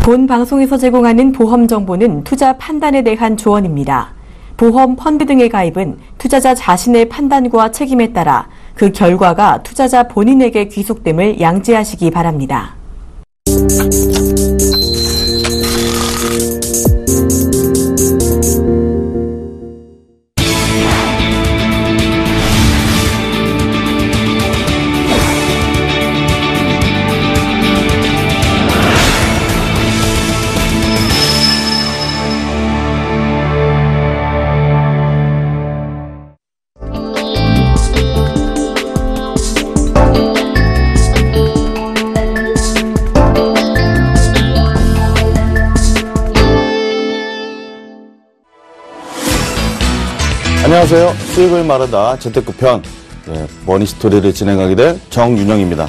본 방송에서 제공하는 보험 정보는 투자 판단에 대한 조언입니다. 보험, 펀드 등의 가입은 투자자 자신의 판단과 책임에 따라 그 결과가 투자자 본인에게 귀속됨을 양지하시기 바랍니다. 안녕하세요. 수익을 말하다 재테크 편 머니스토리를 진행하게 될 정윤영입니다.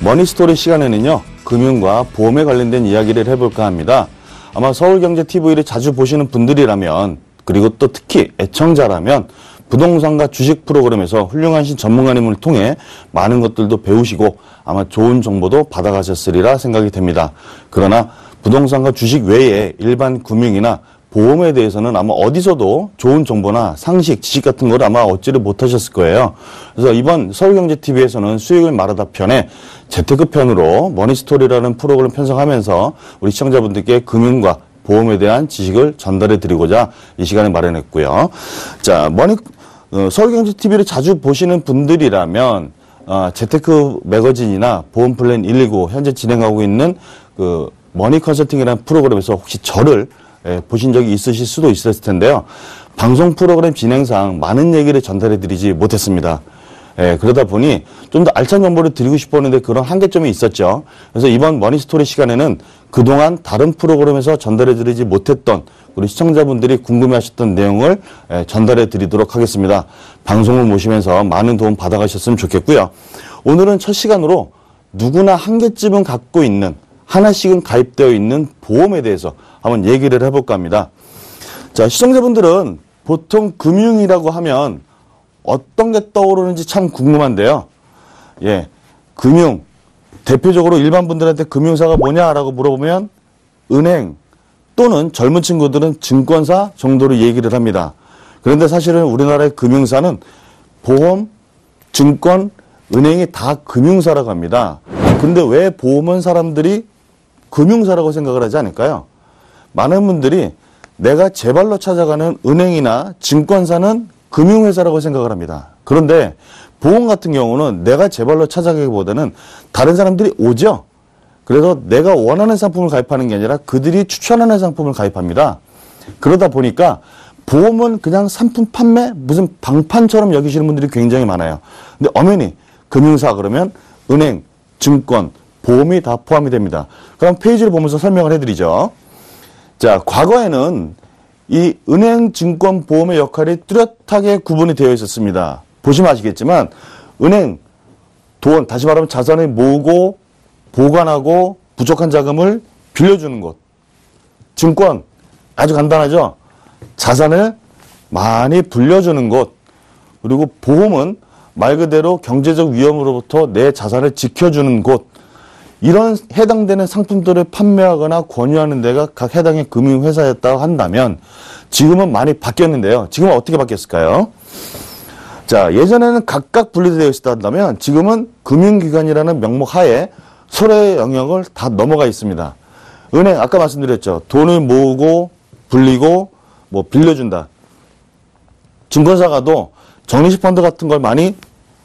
머니스토리 시간에는요, 금융과 보험에 관련된 이야기를 해볼까 합니다. 아마 서울경제TV를 자주 보시는 분들이라면, 그리고 또 특히 애청자라면 부동산과 주식 프로그램에서 훌륭하신 전문가님을 통해 많은 것들도 배우시고 아마 좋은 정보도 받아가셨으리라 생각이 됩니다. 그러나 부동산과 주식 외에 일반 금융이나 보험에 대해서는 아마 어디서도 좋은 정보나 상식, 지식 같은 걸 아마 얻지를 못하셨을 거예요. 그래서 이번 서울경제TV에서는 수익을 말하다 편에 재테크 편으로 머니스토리라는 프로그램 편성하면서 우리 시청자분들께 금융과 보험에 대한 지식을 전달해 드리고자 이 시간을 마련했고요. 자, 서울경제TV를 자주 보시는 분들이라면 재테크 매거진이나 보험 플랜 119 현재 진행하고 있는 그 머니 컨설팅이라는 프로그램에서 혹시 저를 보신 적이 있으실 수도 있었을 텐데요. 방송 프로그램 진행상 많은 얘기를 전달해드리지 못했습니다. 그러다 보니 좀 더 알찬 정보를 드리고 싶었는데 그런 한계점이 있었죠. 그래서 이번 머니스토리 시간에는 그동안 다른 프로그램에서 전달해드리지 못했던 우리 시청자분들이 궁금해하셨던 내용을 전달해드리도록 하겠습니다. 방송을 보시면서 많은 도움 받아가셨으면 좋겠고요. 오늘은 첫 시간으로 누구나 한 개쯤은 갖고 있는, 하나씩은 가입되어 있는 보험에 대해서 한번 얘기를 해볼까 합니다. 자, 시청자분들은 보통 금융이라고 하면 어떤 게 떠오르는지 참 궁금한데요. 금융. 대표적으로 일반 분들한테 금융사가 뭐냐라고 물어보면 은행 또는 젊은 친구들은 증권사 정도로 얘기를 합니다. 그런데 사실은 우리나라의 금융사는 보험, 증권, 은행이 다 금융사라고 합니다. 근데 왜 보험은 사람들이 금융사라고 생각을 하지 않을까요? 많은 분들이 내가 제 발로 찾아가는 은행이나 증권사는 금융회사라고 생각을 합니다. 그런데 보험 같은 경우는 내가 제 발로 찾아가기보다는 다른 사람들이 오죠. 그래서 내가 원하는 상품을 가입하는 게 아니라 그들이 추천하는 상품을 가입합니다. 그러다 보니까 보험은 그냥 상품 판매, 무슨 방판처럼 여기시는 분들이 굉장히 많아요. 근데 엄연히 금융사 그러면 은행, 증권, 보험이 다 포함이 됩니다. 그럼 페이지를 보면서 설명을 해드리죠. 자, 과거에는 이 은행, 증권, 보험의 역할이 뚜렷하게 구분이 되어 있었습니다. 보시면 아시겠지만 은행, 돈, 다시 말하면 자산을 모으고 보관하고 부족한 자금을 빌려주는 곳. 증권, 아주 간단하죠. 자산을 많이 불려주는 곳. 그리고 보험은 말 그대로 경제적 위험으로부터 내 자산을 지켜주는 곳. 이런 해당되는 상품들을 판매하거나 권유하는 데가 각 해당의 금융회사였다고 한다면 지금은 많이 바뀌었는데요. 지금은 어떻게 바뀌었을까요? 자, 예전에는 각각 분리되어 있었다면 지금은 금융기관이라는 명목 하에 서로의 영역을 다 넘어가 있습니다. 은행, 아까 말씀드렸죠. 돈을 모으고 불리고 뭐 빌려준다. 증권사가도 적립식 펀드 같은 걸 많이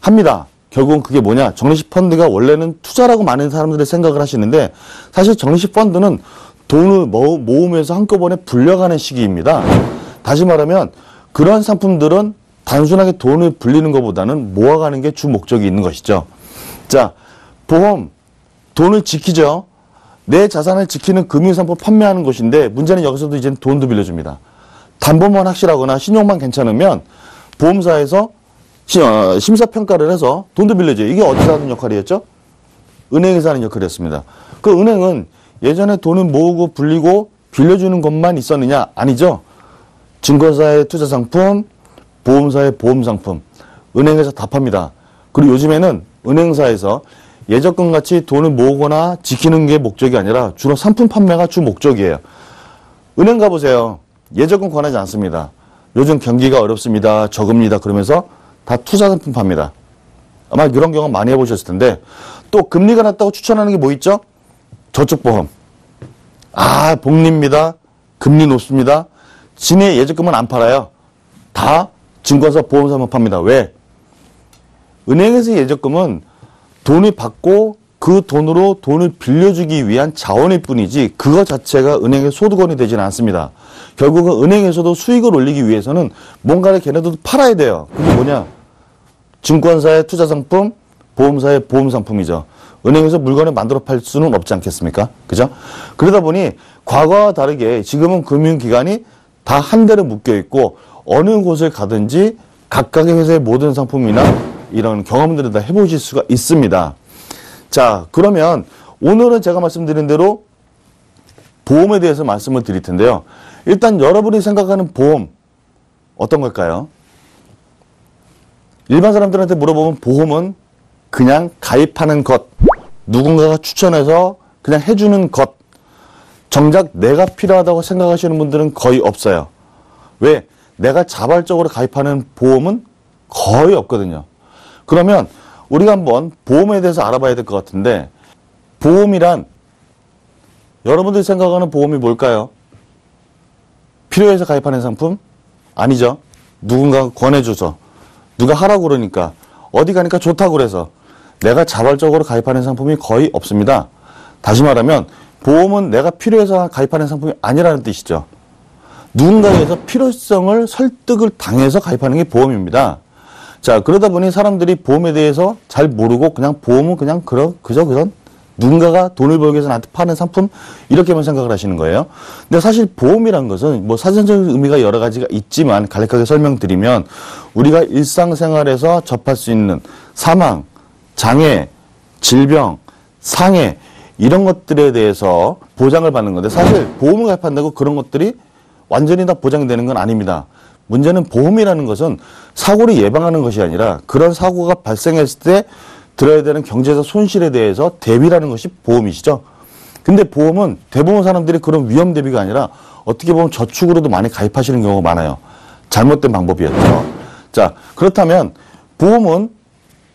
합니다. 결국은 그게 뭐냐? 적립식 펀드가 원래는 투자라고 많은 사람들이 생각을 하시는데 사실 적립식 펀드는 돈을 모으면서 한꺼번에 불려가는 시기입니다. 다시 말하면 그런 상품들은 단순하게 돈을 불리는 것보다는 모아가는 게 주 목적이 있는 것이죠. 자, 보험, 돈을 지키죠. 내 자산을 지키는 금융상품 판매하는 곳인데 문제는 여기서도 이제는 돈도 빌려줍니다. 담보만 확실하거나 신용만 괜찮으면 보험사에서 심사평가를 해서 돈도 빌려줘요. 이게 어디서 하는 역할이었죠? 은행에서 하는 역할이었습니다. 그 은행은 예전에 돈을 모으고 불리고 빌려주는 것만 있었느냐? 아니죠. 증권사의 투자상품, 보험사의 보험상품, 은행에서 다 팝니다. 그리고 요즘에는 은행사에서 예적금 같이 돈을 모으거나 지키는 게 목적이 아니라 주로 상품 판매가 주 목적이에요. 은행 가보세요. 예적금 권하지 않습니다. 요즘 경기가 어렵습니다. 적습니다. 그러면서 다 투자 상품 팝니다. 아마 이런 경험 많이 해보셨을 텐데, 또 금리가 낮다고 추천하는 게 뭐 있죠? 저축보험. 아, 복리입니다. 금리 높습니다. 진의 예적금은 안 팔아요. 다 증권사 보험사만 팝니다. 왜? 은행에서 예적금은 돈을 받고 그 돈으로 돈을 빌려주기 위한 자원일 뿐이지 그거 자체가 은행의 소득원이 되지는 않습니다. 결국은 은행에서도 수익을 올리기 위해서는 뭔가를 걔네들도 팔아야 돼요. 그게 뭐냐? 증권사의 투자상품, 보험사의 보험상품이죠. 은행에서 물건을 만들어 팔 수는 없지 않겠습니까? 그죠? 그러다 보니 과거와 다르게 지금은 금융기관이 다 한 대로 묶여 있고 어느 곳을 가든지 각각의 회사의 모든 상품이나 이런 경험들을 다 해보실 수가 있습니다. 자, 그러면 오늘은 제가 말씀드린 대로 보험에 대해서 말씀을 드릴 텐데요. 일단 여러분이 생각하는 보험 어떤 걸까요? 일반 사람들한테 물어보면 보험은 그냥 가입하는 것, 누군가가 추천해서 그냥 해주는 것, 정작 내가 필요하다고 생각하시는 분들은 거의 없어요. 왜? 내가 자발적으로 가입하는 보험은 거의 없거든요. 그러면 우리가 한번 보험에 대해서 알아봐야 될 것 같은데, 보험이란 여러분들이 생각하는 보험이 뭘까요? 필요해서 가입하는 상품? 아니죠. 누군가가 권해줘서, 누가 하라고 그러니까, 어디 가니까 좋다고 그래서 내가 자발적으로 가입하는 상품이 거의 없습니다. 다시 말하면 보험은 내가 필요해서 가입하는 상품이 아니라는 뜻이죠. 누군가에서 필요성을 설득을 당해서 가입하는 게 보험입니다. 자, 그러다 보니 사람들이 보험에 대해서 잘 모르고 그냥 보험은 그냥 그저 그런 누군가가 돈을 벌기 위해서 나한테 파는 상품 이렇게만 생각을 하시는 거예요. 근데 사실 보험이란 것은 뭐 사전적인 의미가 여러 가지가 있지만 간략하게 설명드리면 우리가 일상생활에서 접할 수 있는 사망, 장애, 질병, 상해 이런 것들에 대해서 보장을 받는 건데 사실 보험을 가입한다고 그런 것들이 완전히 다 보장이 되는 건 아닙니다. 문제는 보험이라는 것은 사고를 예방하는 것이 아니라 그런 사고가 발생했을 때 들어야 되는 경제적 손실에 대해서 대비라는 것이 보험이시죠. 근데 보험은 대부분 사람들이 그런 위험 대비가 아니라 어떻게 보면 저축으로도 많이 가입하시는 경우가 많아요. 잘못된 방법이었죠. 자, 그렇다면 보험은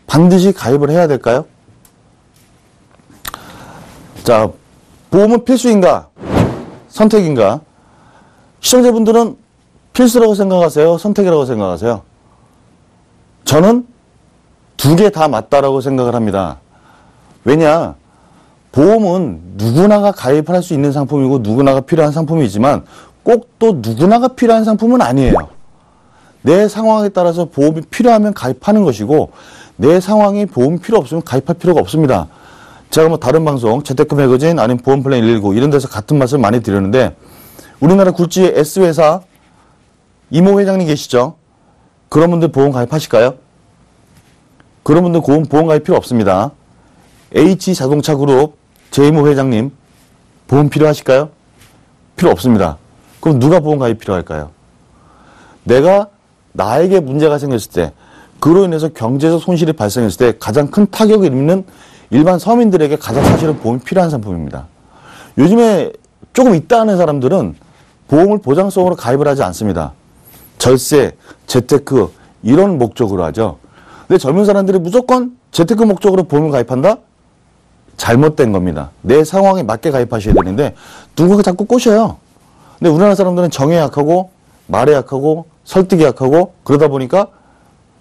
반드시 가입을 해야 될까요? 자, 보험은 필수인가? 선택인가? 시청자분들은 필수라고 생각하세요? 선택이라고 생각하세요? 저는 두 개 다 맞다라고 생각을 합니다. 왜냐? 보험은 누구나가 가입을 할 수 있는 상품이고 누구나가 필요한 상품이지만 꼭 또 누구나가 필요한 상품은 아니에요. 내 상황에 따라서 보험이 필요하면 가입하는 것이고 내 상황이 보험이 필요 없으면 가입할 필요가 없습니다. 제가 뭐 다른 방송, 재테크 매거진 아니면 보험플랜 119 이런 데서 같은 말씀 많이 드렸는데 우리나라 굴지의 S회사 이모 회장님 계시죠? 그런 분들 보험 가입하실까요? 그런 분들 보험 가입 필요 없습니다. H자동차 그룹 제이모 회장님 보험 필요하실까요? 필요 없습니다. 그럼 누가 보험 가입 필요할까요? 내가 나에게 문제가 생겼을 때 그로 인해서 경제적 손실이 발생했을 때 가장 큰 타격을 입는 일반 서민들에게 가장 사실은 보험이 필요한 상품입니다. 요즘에 조금 있다 하는 사람들은 보험을 보장성으로 가입을 하지 않습니다. 절세, 재테크 이런 목적으로 하죠. 근데 젊은 사람들이 무조건 재테크 목적으로 보험을 가입한다? 잘못된 겁니다. 내 상황에 맞게 가입하셔야 되는데 누군가 자꾸 꼬셔요. 근데 우리나라 사람들은 정에 약하고 말에 약하고 설득이 약하고 그러다 보니까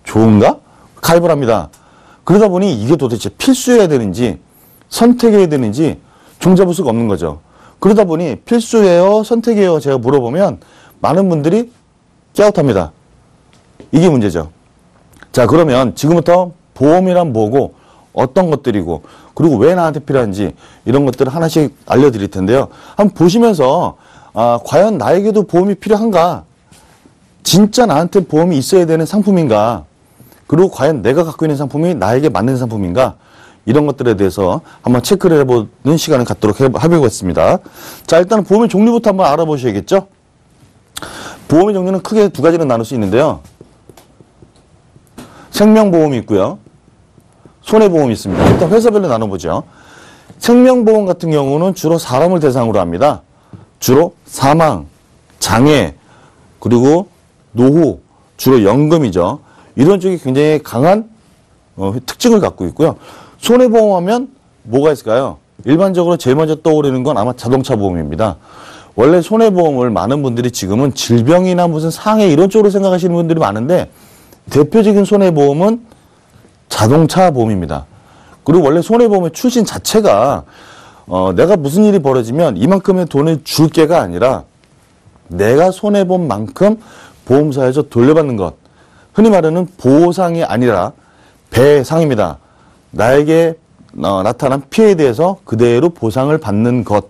좋은가? 가입을 합니다. 그러다 보니 이게 도대체 필수해야 되는지 선택해야 되는지 종잡을 수가 없는 거죠. 그러다 보니 필수예요? 선택이에요? 제가 물어보면 많은 분들이 깨웃합니다. 이게 문제죠. 자, 그러면 지금부터 보험이란 뭐고 어떤 것들이고 그리고 왜 나한테 필요한지 이런 것들을 하나씩 알려드릴 텐데요. 한번 보시면서 과연 나에게도 보험이 필요한가? 진짜 나한테 보험이 있어야 되는 상품인가? 그리고 과연 내가 갖고 있는 상품이 나에게 맞는 상품인가? 이런 것들에 대해서 한번 체크를 해보는 시간을 갖도록 해보겠습니다. 자, 일단 보험의 종류부터 한번 알아보셔야겠죠? 보험의 종류는 크게 두 가지로 나눌 수 있는데요. 생명보험이 있고요. 손해보험이 있습니다. 일단 회사별로 나눠보죠. 생명보험 같은 경우는 주로 사람을 대상으로 합니다. 주로 사망, 장애, 그리고 노후, 주로 연금이죠. 이런 쪽이 굉장히 강한 특징을 갖고 있고요. 손해보험 하면 뭐가 있을까요? 일반적으로 제일 먼저 떠오르는 건 아마 자동차 보험입니다. 원래 손해보험을 많은 분들이 지금은 질병이나 무슨 상해 이런 쪽으로 생각하시는 분들이 많은데 대표적인 손해보험은 자동차 보험입니다. 그리고 원래 손해보험의 출신 자체가 내가 무슨 일이 벌어지면 이만큼의 돈을 줄게가 아니라 내가 손해본 만큼 보험사에서 돌려받는 것. 흔히 말하는 보상이 아니라 배상입니다. 나에게 나타난 피해에 대해서 그대로 보상을 받는 것.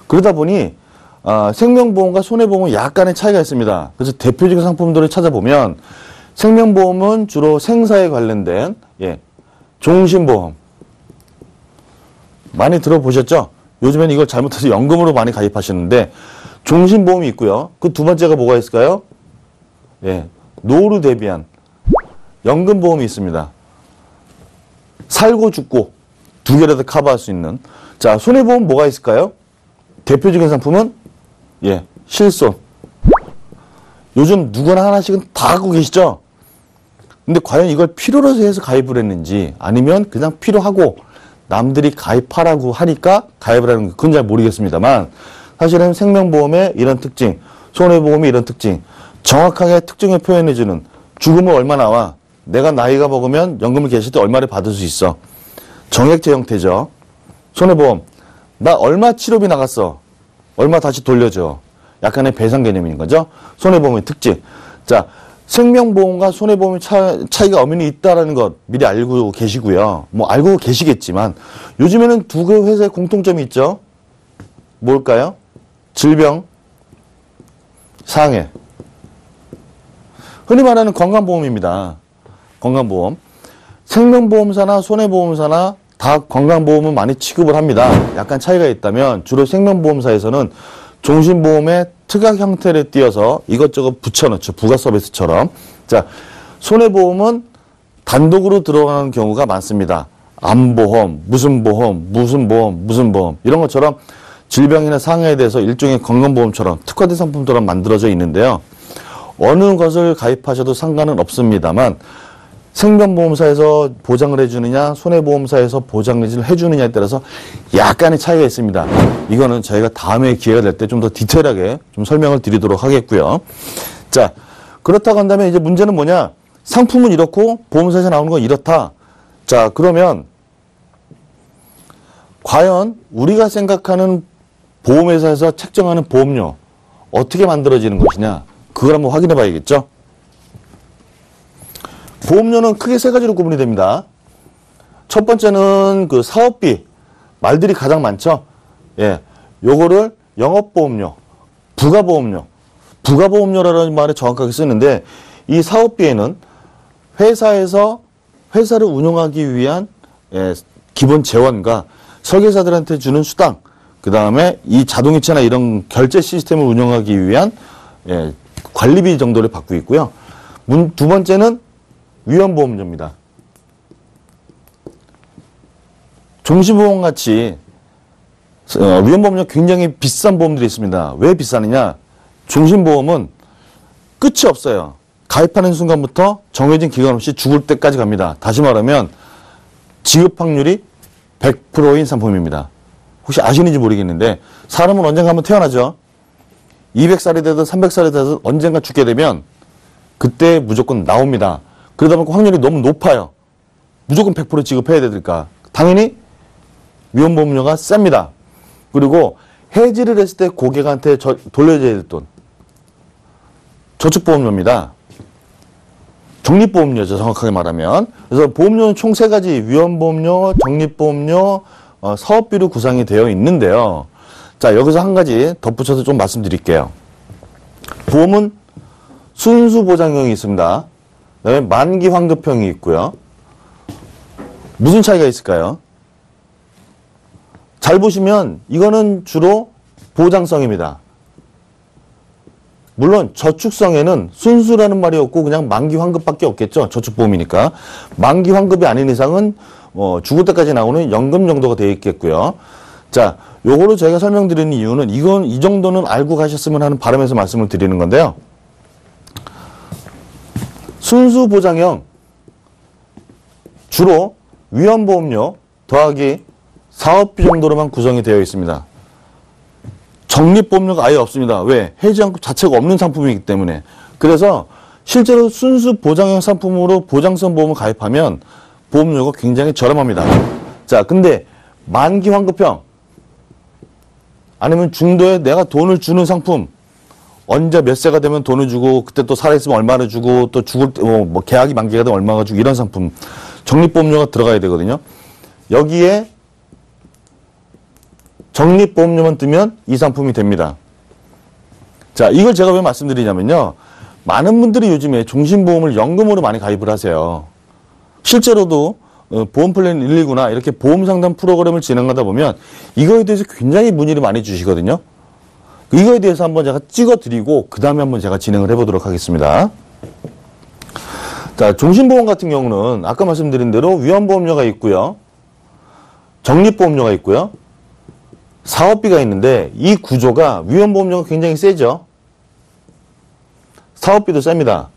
그러다 보니 생명보험과 손해보험은 약간의 차이가 있습니다. 그래서 대표적인 상품들을 찾아보면 생명보험은 주로 생사에 관련된 종신보험. 많이 들어보셨죠? 요즘엔 이걸 잘못해서 연금으로 많이 가입하시는데 종신보험이 있고요. 그 두 번째가 뭐가 있을까요? 노후를 대비한 연금보험이 있습니다. 살고 죽고 두 개라도 커버할 수 있는. 자, 손해보험 뭐가 있을까요? 대표적인 상품은 실손. 요즘 누구나 하나씩은 다 갖고 계시죠? 근데 과연 이걸 필요로 해서 가입을 했는지 아니면 그냥 필요하고 남들이 가입하라고 하니까 가입을 하는 그건 잘 모르겠습니다만 사실은 생명보험의 이런 특징, 손해보험의 이런 특징, 정확하게 특징을 표현해주는 죽으면 얼마 나와, 내가 나이가 먹으면 연금을 계실 때 얼마를 받을 수 있어. 정액제 형태죠. 손해보험, 나 얼마 치료비 나갔어. 얼마 다시 돌려줘. 약간의 배상 개념인 거죠. 손해보험의 특징. 자, 생명보험과 손해보험의 차이가 엄연히 있다는 것 미리 알고 계시고요. 뭐 알고 계시겠지만 요즘에는 두 개 회사의 공통점이 있죠. 뭘까요? 질병, 상해. 흔히 말하는 건강보험입니다. 건강보험. 생명보험사나 손해보험사나 다 건강보험은 많이 취급을 합니다. 약간 차이가 있다면 주로 생명보험사에서는 종신보험의 특약 형태를 띄어서 이것저것 붙여넣죠. 부가 서비스처럼. 자, 손해보험은 단독으로 들어가는 경우가 많습니다. 암보험, 무슨 보험, 무슨 보험, 무슨 보험 이런 것처럼 질병이나 상해에 대해서 일종의 건강보험처럼 특화된 상품처럼 만들어져 있는데요. 어느 것을 가입하셔도 상관은 없습니다만 생명보험사에서 보장을 해주느냐 손해보험사에서 보장을 해주느냐에 따라서 약간의 차이가 있습니다. 이거는 저희가 다음에 기회가 될 때 좀 더 디테일하게 좀 설명을 드리도록 하겠고요. 자, 그렇다고 한다면 이제 문제는 뭐냐? 상품은 이렇고 보험사에서 나오는 건 이렇다. 자, 그러면 과연 우리가 생각하는 보험회사에서 책정하는 보험료 어떻게 만들어지는 것이냐? 그걸 한번 확인해 봐야겠죠? 보험료는 크게 세 가지로 구분이 됩니다. 첫 번째는 그 사업비, 말들이 가장 많죠? 요거를 영업보험료, 부가보험료, 부가보험료라는 말을 정확하게 쓰는데 이 사업비에는 회사에서 회사를 운영하기 위한 기본 재원과 설계사들한테 주는 수당, 그 다음에 이 자동이체나 이런 결제 시스템을 운영하기 위한 관리비 정도를 받고 있고요. 두 번째는 위험보험료입니다. 종신보험같이 위험보험료 굉장히 비싼 보험들이 있습니다. 왜 비싸느냐? 종신보험은 끝이 없어요. 가입하는 순간부터 정해진 기간 없이 죽을 때까지 갑니다. 다시 말하면 지급 확률이 100%인 상품입니다. 혹시 아시는지 모르겠는데 사람은 언젠가 한번 태어나죠. 200살이 되든 300살이 되든 언젠가 죽게 되면 그때 무조건 나옵니다. 그러다 보니까 확률이 너무 높아요. 무조건 100% 지급해야 되니까 당연히 위험보험료가 셉니다. 그리고 해지를 했을 때 고객한테 돌려줘야 될 돈. 저축보험료입니다. 적립보험료죠, 정확하게 말하면. 그래서 보험료는 총 세 가지, 위험보험료, 적립보험료, 사업비로 구성이 되어 있는데요. 자, 여기서 한 가지 덧붙여서 좀 말씀드릴게요. 보험은 순수보장형이 있습니다. 그다음에 만기 환급형이 있고요. 무슨 차이가 있을까요? 잘 보시면 이거는 주로 보장성입니다. 물론 저축성에는 순수라는 말이 없고 그냥 만기 환급밖에 없겠죠. 저축보험이니까. 만기 환급이 아닌 이상은 죽을 때까지 나오는 연금 정도가 되어 있겠고요. 자, 요거를 저희가 설명드리는 이유는 이 정도는 알고 가셨으면 하는 바람에서 말씀을 드리는 건데요. 순수 보장형 주로 위험보험료 더하기 사업비 정도로만 구성이 되어 있습니다. 적립보험료가 아예 없습니다. 왜? 해지환급 자체가 없는 상품이기 때문에. 그래서 실제로 순수 보장형 상품으로 보장성 보험을 가입하면 보험료가 굉장히 저렴합니다. 자, 근데 만기 환급형 아니면 중도에 내가 돈을 주는 상품, 언제 몇 세가 되면 돈을 주고 그때 또 살아있으면 얼마를 주고 또 죽을 때 뭐 계약이 만기가 되면 얼마가 주고 이런 상품 적립보험료가 들어가야 되거든요. 여기에 적립보험료만 뜨면 이 상품이 됩니다. 자, 이걸 제가 왜 말씀드리냐면요. 많은 분들이 요즘에 종신보험을 연금으로 많이 가입을 하세요. 실제로도 보험플랜 119나 이렇게 보험상담 프로그램을 진행하다 보면 이거에 대해서 굉장히 문의를 많이 주시거든요. 이거에 대해서 한번 제가 찍어드리고 그 다음에 한번 제가 진행을 해보도록 하겠습니다. 자, 종신보험 같은 경우는 아까 말씀드린 대로 위험보험료가 있고요. 적립보험료가 있고요. 사업비가 있는데 이 구조가 위험보험료가 굉장히 세죠. 사업비도 셉니다.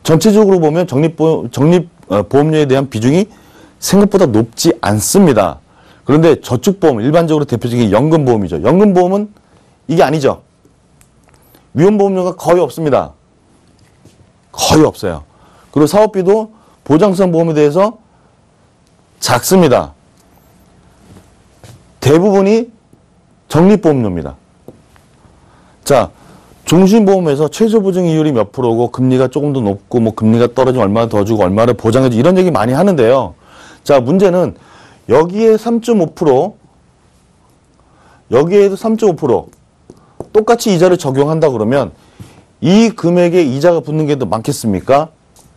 전체적으로 보면 적립보험료에 대한 비중이 생각보다 높지 않습니다. 그런데 저축보험, 일반적으로 대표적인 연금보험이죠. 연금보험은 이게 아니죠. 위험보험료가 거의 없습니다. 거의 없어요. 그리고 사업비도 보장성 보험에 대해서 작습니다. 대부분이 적립보험료입니다. 자, 종신보험에서 최저보증 이율이 몇 프로고 금리가 조금 더 높고 뭐 금리가 떨어지면 얼마나 더 주고 얼마를 보장해주고 이런 얘기 많이 하는데요. 자, 문제는 여기에 3.5% 여기에도 3.5% 똑같이 이자를 적용한다 그러면 이 금액에 이자가 붙는 게 더 많겠습니까?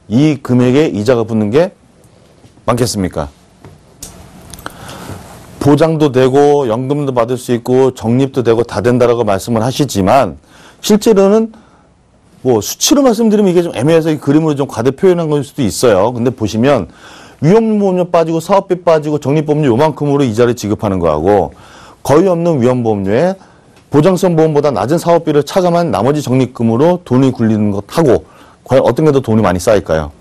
이 금액에 이자가 붙는 게 많겠습니까? 보장도 되고 연금도 받을 수 있고 적립도 되고 다 된다라고 말씀을 하시지만 실제로는 뭐 수치로 말씀드리면 이게 좀 애매해서 이 그림으로 좀 과대 표현한 걸 수도 있어요. 근데 보시면 위험보험료 빠지고 사업비 빠지고 적립보험료 요만큼으로 이자를 지급하는 거하고 거의 없는 위험보험료에 보장성 보험보다 낮은 사업비를 차감한 나머지 적립금으로 돈이 굴리는 것하고 과연 어떤 게 더 돈이 많이 쌓일까요?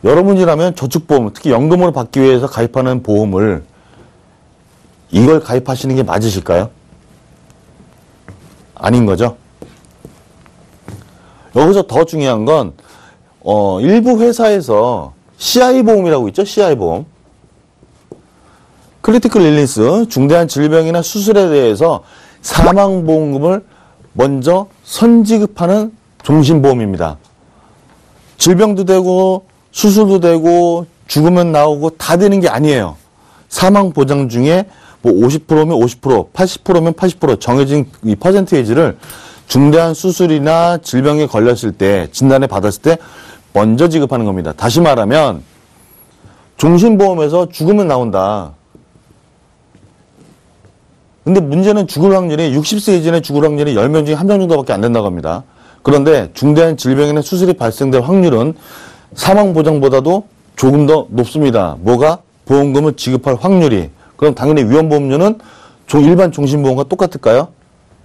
여러분이라면 저축보험, 특히 연금으로 받기 위해서 가입하는 보험을 이걸 가입하시는 게 맞으실까요? 아닌 거죠. 여기서 더 중요한 건 일부 회사에서 CI보험이라고 있죠. CI보험. 크리티컬 일리스, 중대한 질병이나 수술에 대해서 사망보험금을 먼저 선지급하는 종신보험입니다. 질병도 되고 수술도 되고 죽으면 나오고 다 되는 게 아니에요. 사망보장 중에 뭐 50%면 50%, 80%면 80% 정해진 이 퍼센테이지를 중대한 수술이나 질병에 걸렸을 때, 진단을 받았을 때 먼저 지급하는 겁니다. 다시 말하면 종신보험에서 죽으면 나온다. 근데 문제는 죽을 확률이 60세 이전에 죽을 확률이 10명 중에 1명 정도밖에 안 된다고 합니다. 그런데 중대한 질병이나 수술이 발생될 확률은 사망보장보다도 조금 더 높습니다. 뭐가? 보험금을 지급할 확률이. 그럼 당연히 위험보험료는 일반 종신보험과 똑같을까요?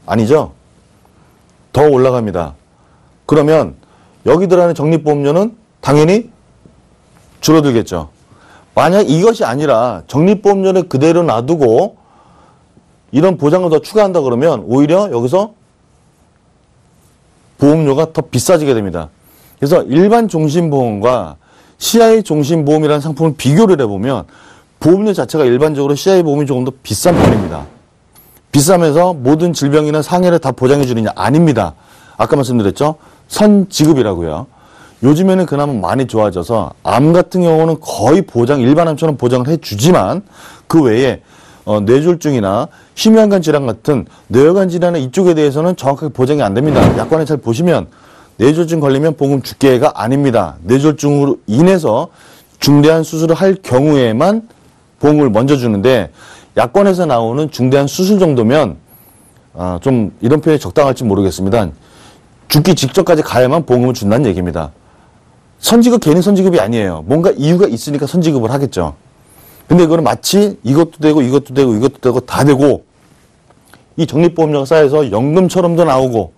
아니죠. 더 올라갑니다. 그러면 여기 들어가는 적립보험료는 당연히 줄어들겠죠. 만약 이것이 아니라 적립보험료를 그대로 놔두고 이런 보장을 더 추가한다 그러면 오히려 여기서 보험료가 더 비싸지게 됩니다. 그래서 일반 종신보험과 CI 종신보험이라는 상품을 비교를 해보면 보험료 자체가 일반적으로 CI 보험이 조금 더 비싼 편입니다. 비싸면서 모든 질병이나 상해를 다 보장해 주느냐? 아닙니다. 아까 말씀드렸죠? 선지급이라고요. 요즘에는 그나마 많이 좋아져서 암 같은 경우는 거의 보장, 일반 암처럼 보장을 해주지만 그 외에 뇌졸중이나 심혈관 질환 같은 뇌혈관 질환의 이쪽에 대해서는 정확하게 보장이 안 됩니다. 약관에 잘 보시면 뇌졸중 걸리면 보험 주계가 아닙니다. 뇌졸중으로 인해서 중대한 수술을 할 경우에만 보험을 먼저 주는데 약관에서 나오는 중대한 수술 정도면 좀 이런 표현이 적당할지 모르겠습니다. 죽기 직전까지 가야만 보험금을 준다는 얘기입니다. 선지급 괜히 선지급이 아니에요. 뭔가 이유가 있으니까 선지급을 하겠죠. 근데 이거는 마치 이것도 되고 이것도 되고 이것도 되고 다 되고 이 적립보험료가 쌓여서 연금처럼도 나오고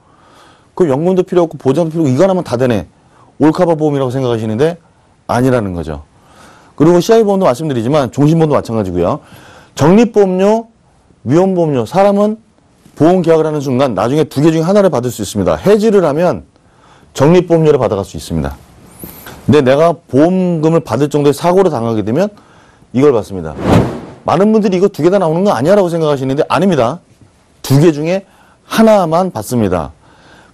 그 연금도 필요 없고 보장도 필요 없고 이거 하나면 다 되네. 올카바 보험이라고 생각하시는데 아니라는 거죠. 그리고 CI보험도 말씀드리지만 종신보험도 마찬가지고요. 적립보험료, 위험보험료 사람은 보험계약을 하는 순간 나중에 두 개 중에 하나를 받을 수 있습니다. 해지를 하면 적립보험료를 받아갈 수 있습니다. 근데 내가 보험금을 받을 정도의 사고를 당하게 되면 이걸 받습니다. 많은 분들이 이거 두 개 다 나오는 거 아니야 라고 생각하시는데 아닙니다. 두 개 중에 하나만 받습니다.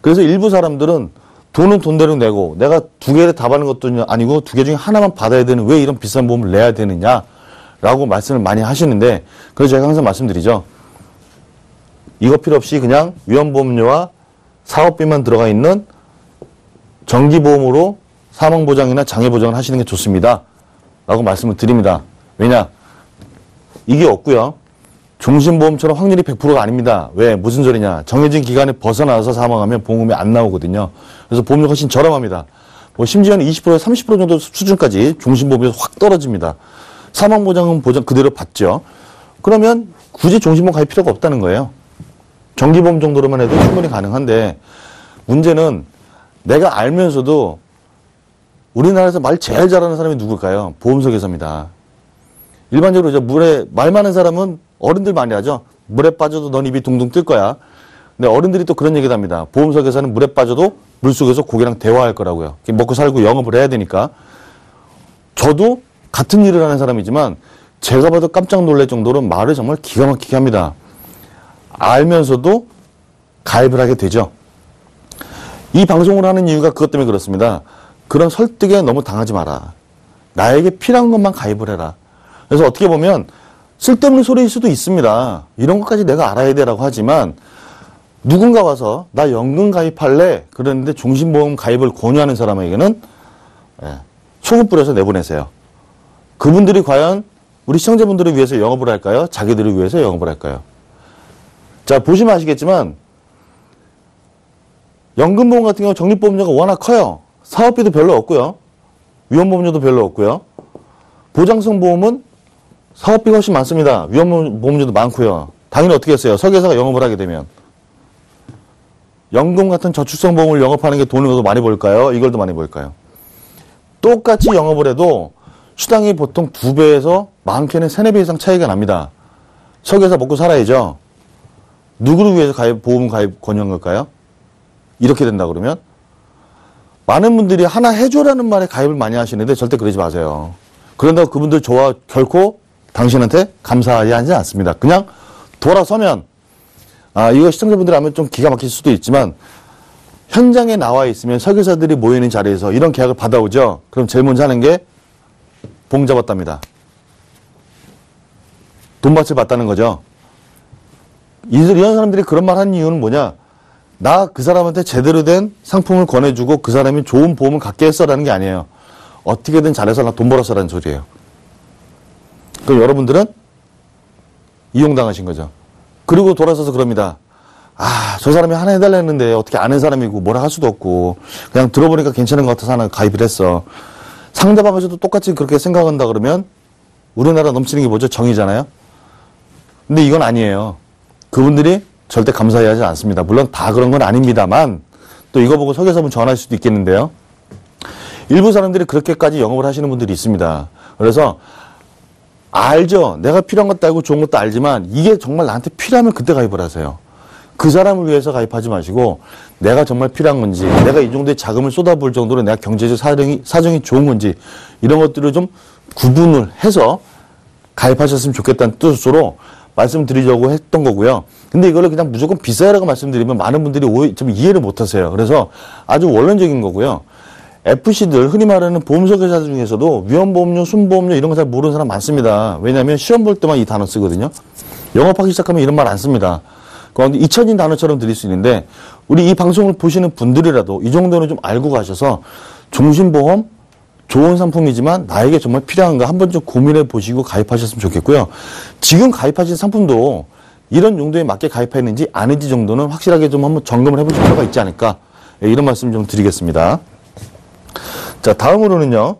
그래서 일부 사람들은 돈은 돈대로 내고 내가 두 개를 다 받는 것도 아니고 두 개 중에 하나만 받아야 되는 왜 이런 비싼 보험을 내야 되느냐라고 말씀을 많이 하시는데 그래서 제가 항상 말씀드리죠. 이거 필요 없이 그냥 위험보험료와 사업비만 들어가 있는 정기보험으로 사망보장이나 장애보장을 하시는 게 좋습니다. 라고 말씀을 드립니다. 왜냐? 이게 없고요. 종신보험처럼 확률이 100%가 아닙니다. 왜? 무슨 소리냐? 정해진 기간에 벗어나서 사망하면 보험금이 안 나오거든요. 그래서 보험료가 훨씬 저렴합니다. 뭐 심지어는 20%에서 30% 정도 수준까지 종신보험에서 확 떨어집니다. 사망보장은 보장 그대로 받죠. 그러면 굳이 종신보험 가입 필요가 없다는 거예요. 정기보험 정도로만 해도 충분히 가능한데 문제는 내가 알면서도 우리나라에서 말 제일 잘하는 사람이 누굴까요? 보험석에서입니다. 일반적으로 이제 물에 말 많은 사람은 어른들 많이 하죠. 물에 빠져도 넌 입이 둥둥 뜰 거야. 근데 어른들이 또 그런 얘기도 합니다. 보험석에서는 물에 빠져도 물속에서 고기랑 대화할 거라고요. 먹고 살고 영업을 해야 되니까. 저도 같은 일을 하는 사람이지만 제가 봐도 깜짝 놀랄 정도로 말을 정말 기가 막히게 합니다. 알면서도 가입을 하게 되죠. 이 방송을 하는 이유가 그것 때문에 그렇습니다. 그런 설득에 너무 당하지 마라. 나에게 필요한 것만 가입을 해라. 그래서 어떻게 보면 쓸데없는 소리일 수도 있습니다. 이런 것까지 내가 알아야 되라고 하지만 누군가 와서 나 연금 가입할래? 그랬는데 종신보험 가입을 권유하는 사람에게는 소금 뿌려서 내보내세요. 그분들이 과연 우리 시청자분들을 위해서 영업을 할까요? 자기들을 위해서 영업을 할까요? 자, 보시면 아시겠지만 연금보험 같은 경우 적립보험료가 워낙 커요. 사업비도 별로 없고요. 위험보험료도 별로 없고요. 보장성 보험은 사업비가 훨씬 많습니다. 위험보험료도 많고요. 당연히 어떻게 했어요? 설계사가 영업을 하게 되면 연금 같은 저축성 보험을 영업하는 게 돈을 더 많이 벌까요? 이걸 더 많이 벌까요? 똑같이 영업을 해도 수당이 보통 2배에서 많게는 3, 4배 이상 차이가 납니다. 설계사 먹고 살아야죠. 누구를 위해서 보험 가입 권유한 걸까요? 이렇게 된다 그러면 많은 분들이 하나 해줘라는 말에 가입을 많이 하시는데 절대 그러지 마세요. 그런다고 그분들 저와 결코 당신한테 감사하지 않습니다. 그냥 돌아서면 이거 시청자분들 하면 좀 기가 막힐 수도 있지만 현장에 나와 있으면 설계사들이 모이는 자리에서 이런 계약을 받아오죠. 그럼 제일 먼저 하는 게 봉 잡았답니다. 돈밭을 봤다는 거죠. 이런 사람들이 그런 말 하는 이유는 뭐냐? 나 그 사람한테 제대로 된 상품을 권해주고 그 사람이 좋은 보험을 갖게 했어라는 게 아니에요. 어떻게든 잘해서 나 돈 벌었어라는 소리예요. 그럼 여러분들은 이용당하신 거죠. 그리고 돌아서서 그럽니다. 저 사람이 하나 해달라 했는데 어떻게 아는 사람이고 뭐라 할 수도 없고 그냥 들어보니까 괜찮은 것 같아서 하나 가입을 했어. 상대방에서도 똑같이 그렇게 생각한다 그러면 우리나라 넘치는 게 뭐죠? 정의잖아요. 근데 이건 아니에요. 그분들이 절대 감사해하지 않습니다. 물론 다 그런 건 아닙니다만 또 이거 보고 설계사분 전화할 수도 있겠는데요. 일부 사람들이 그렇게까지 영업을 하시는 분들이 있습니다. 그래서 알죠. 내가 필요한 것도 알고 좋은 것도 알지만 이게 정말 나한테 필요하면 그때 가입을 하세요. 그 사람을 위해서 가입하지 마시고 내가 정말 필요한 건지 내가 이 정도의 자금을 쏟아부을 정도로 내가 경제적 사정이 좋은 건지 이런 것들을 좀 구분을 해서 가입하셨으면 좋겠다는 뜻으로 말씀드리려고 했던 거고요. 근데 이거를 그냥 무조건 비싸라고 말씀드리면 많은 분들이 좀 이해를 못 하세요. 그래서 아주 원론적인 거고요. FC들 흔히 말하는 보험설계사 중에서도 위험보험료, 순보험료 이런 거 잘 모르는 사람 많습니다. 왜냐하면 시험 볼 때만 이 단어 쓰거든요. 영업하기 시작하면 이런 말 안 씁니다. 그런데 잊혀진 단어처럼 들릴 수 있는데 우리 이 방송을 보시는 분들이라도 이 정도는 좀 알고 가셔서 종신보험 좋은 상품이지만 나에게 정말 필요한가 한번 좀 고민해 보시고 가입하셨으면 좋겠고요. 지금 가입하신 상품도 이런 용도에 맞게 가입했는지 아닌지 정도는 확실하게 좀 한번 점검을 해볼 필요가 있지 않을까. 예, 이런 말씀 좀 드리겠습니다. 자, 다음으로는요.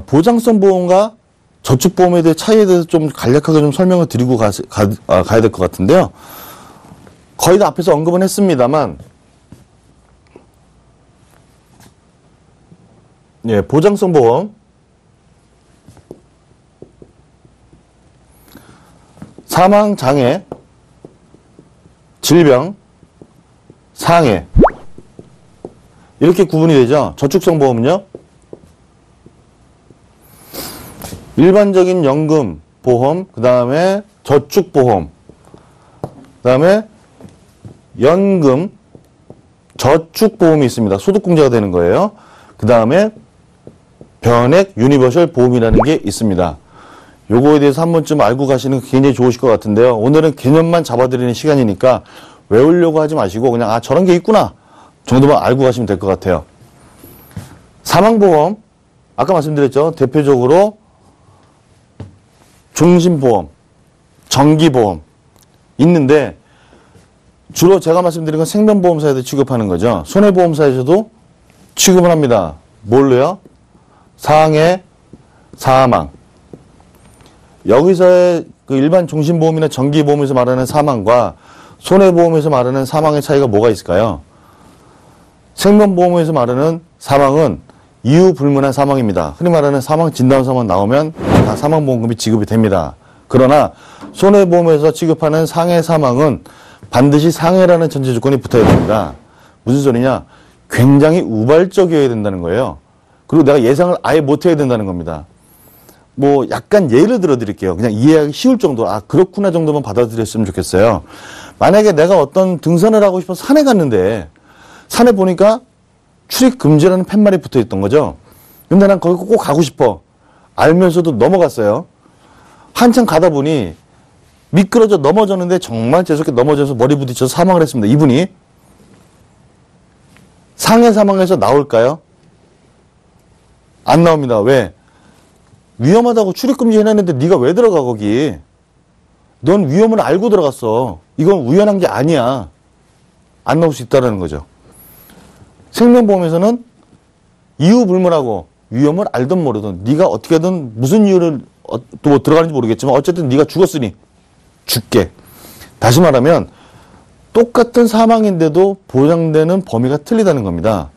보장성 보험과 저축보험에 대해 차이에 대해서 좀 간략하게 좀 설명을 드리고 가야 될 것 같은데요. 거의 다 앞에서 언급은 했습니다만, 예, 보장성 보험, 사망, 장애, 질병, 상해 이렇게 구분이 되죠. 저축성 보험은요, 일반적인 연금 보험, 그 다음에 저축보험, 그 다음에 연금, 저축보험이 있습니다. 소득공제가 되는 거예요. 그 다음에 변액 유니버셜 보험이라는 게 있습니다. 요거에 대해서 한 번쯤 알고 가시는 게 굉장히 좋으실 것 같은데요. 오늘은 개념만 잡아드리는 시간이니까 외우려고 하지 마시고 그냥 저런 게 있구나 정도만 알고 가시면 될 것 같아요. 사망보험, 아까 말씀드렸죠. 대표적으로 종신보험, 정기보험 있는데 주로 제가 말씀드린 건 생명보험사에도 취급하는 거죠. 손해보험사에서도 취급을 합니다. 뭘로요? 상해, 사망. 여기서의 그 일반 종신보험이나 정기보험에서 말하는 사망과 손해보험에서 말하는 사망의 차이가 뭐가 있을까요? 생명보험에서 말하는 사망은 이유 불문한 사망입니다. 흔히 말하는 사망 진단서만 나오면 다 사망보험금이 지급이 됩니다. 그러나 손해보험에서 취급하는 상해 사망은 반드시 상해라는 전제 조건이 붙어야 됩니다. 무슨 소리냐? 굉장히 우발적이어야 된다는 거예요. 그리고 내가 예상을 아예 못해야 된다는 겁니다. 뭐 약간 예를 들어 드릴게요. 그냥 이해하기 쉬울 정도, 그렇구나 정도만 받아들였으면 좋겠어요. 만약에 내가 어떤 등산을 하고 싶어서 산에 갔는데 산에 보니까 출입 금지라는 팻말이 붙어 있던 거죠. 근데 난 거기 꼭 가고 싶어. 알면서도 넘어갔어요. 한참 가다 보니 미끄러져 넘어졌는데 정말 재수없게 넘어져서 머리 부딪혀서 사망을 했습니다. 이분이 상해 사망에서 나올까요? 안 나옵니다. 왜? 위험하다고 출입금지 해놨는데 네가 왜 들어가 거기? 넌 위험을 알고 들어갔어. 이건 우연한 게 아니야. 안 나올 수 있다는 거죠. 생명보험에서는 이유 불문하고 위험을 알든 모르든 네가 어떻게든 무슨 이유를 또 들어가는지 모르겠지만 어쨌든 네가 죽었으니 죽게. 다시 말하면 똑같은 사망인데도 보장되는 범위가 틀리다는 겁니다.